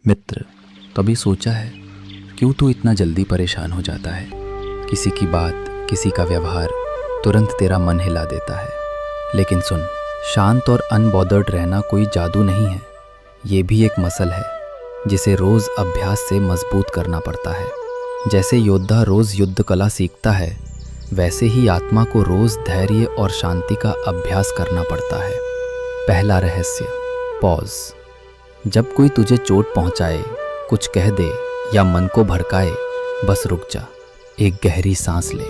मित्र, कभी सोचा है क्यों तू इतना जल्दी परेशान हो जाता है? किसी की बात, किसी का व्यवहार तुरंत तेरा मन हिला देता है। लेकिन सुन, शांत और अनबॉदर्ड रहना कोई जादू नहीं है। ये भी एक मसल है जिसे रोज़ अभ्यास से मजबूत करना पड़ता है। जैसे योद्धा रोज़ युद्ध कला सीखता है, वैसे ही आत्मा को रोज़ धैर्य और शांति का अभ्यास करना पड़ता है। पहला रहस्य, पॉज। जब कोई तुझे चोट पहुंचाए, कुछ कह दे या मन को भड़काए, बस रुक जा, एक गहरी सांस ले।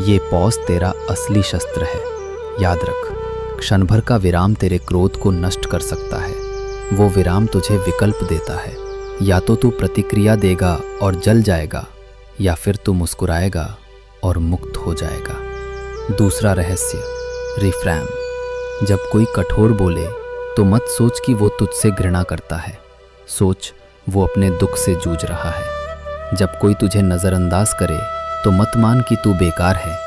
ये पॉज तेरा असली शस्त्र है। याद रख, क्षण भर का विराम तेरे क्रोध को नष्ट कर सकता है। वो विराम तुझे विकल्प देता है। या तो तू प्रतिक्रिया देगा और जल जाएगा, या फिर तू मुस्कुराएगा और मुक्त हो जाएगा। दूसरा रहस्य, रिफ्रेम। जब कोई कठोर बोले तो मत सोच कि वो तुझसे घृणा करता है। सोच, वो अपने दुख से जूझ रहा है। जब कोई तुझे नज़रअंदाज करे तो मत मान कि तू बेकार है।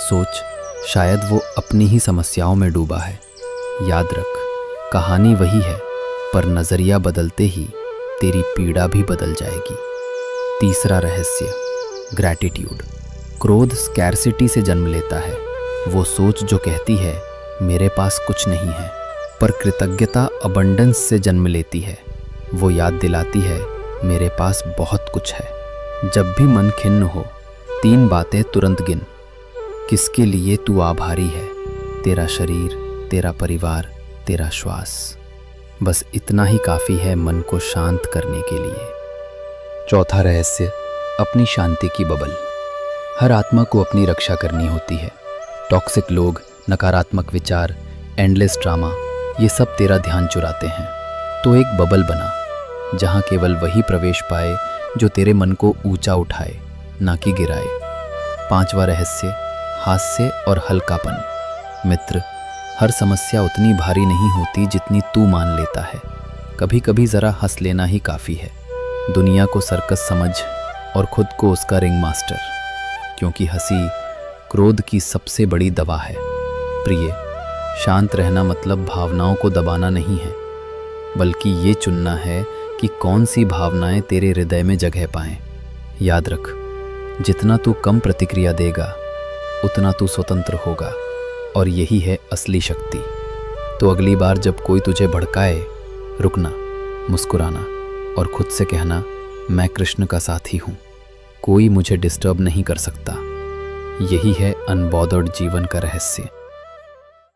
सोच, शायद वो अपनी ही समस्याओं में डूबा है। याद रख, कहानी वही है, पर नज़रिया बदलते ही तेरी पीड़ा भी बदल जाएगी। तीसरा रहस्य, ग्रैटिट्यूड। क्रोध स्कैर्सिटी से जन्म लेता है। वो सोच जो कहती है मेरे पास कुछ नहीं है, पर कृतज्ञता अबंडेंस से जन्म लेती है। वो याद दिलाती है मेरे पास बहुत कुछ है। जब भी मन खिन्न हो, 3 बातें तुरंत गिन। किसके लिए तू आभारी है? तेरा शरीर, तेरा परिवार, तेरा श्वास। बस इतना ही काफ़ी है मन को शांत करने के लिए। चौथा रहस्य, अपनी शांति की बबल। हर आत्मा को अपनी रक्षा करनी होती है। टॉक्सिक लोग, नकारात्मक विचार, एंडलेस ड्रामा, ये सब तेरा ध्यान चुराते हैं। तो एक बबल बना जहाँ केवल वही प्रवेश पाए जो तेरे मन को ऊंचा उठाए, ना कि गिराए। 5वां रहस्य, हास्य और हल्कापन। मित्र, हर समस्या उतनी भारी नहीं होती जितनी तू मान लेता है। कभी कभी ज़रा हंस लेना ही काफ़ी है। दुनिया को सर्कस समझ और खुद को उसका रिंग मास्टर, क्योंकि हंसी क्रोध की सबसे बड़ी दवा है। प्रिय, शांत रहना मतलब भावनाओं को दबाना नहीं है, बल्कि ये चुनना है कि कौन सी भावनाएं तेरे हृदय में जगह पाएं। याद रख, जितना तू कम प्रतिक्रिया देगा, उतना तू स्वतंत्र होगा, और यही है असली शक्ति। तो अगली बार जब कोई तुझे भड़काए, रुकना, मुस्कुराना और खुद से कहना, मैं कृष्ण का साथी हूँ, कोई मुझे डिस्टर्ब नहीं कर सकता। यही है अनबॉदर्ड जीवन का रहस्य।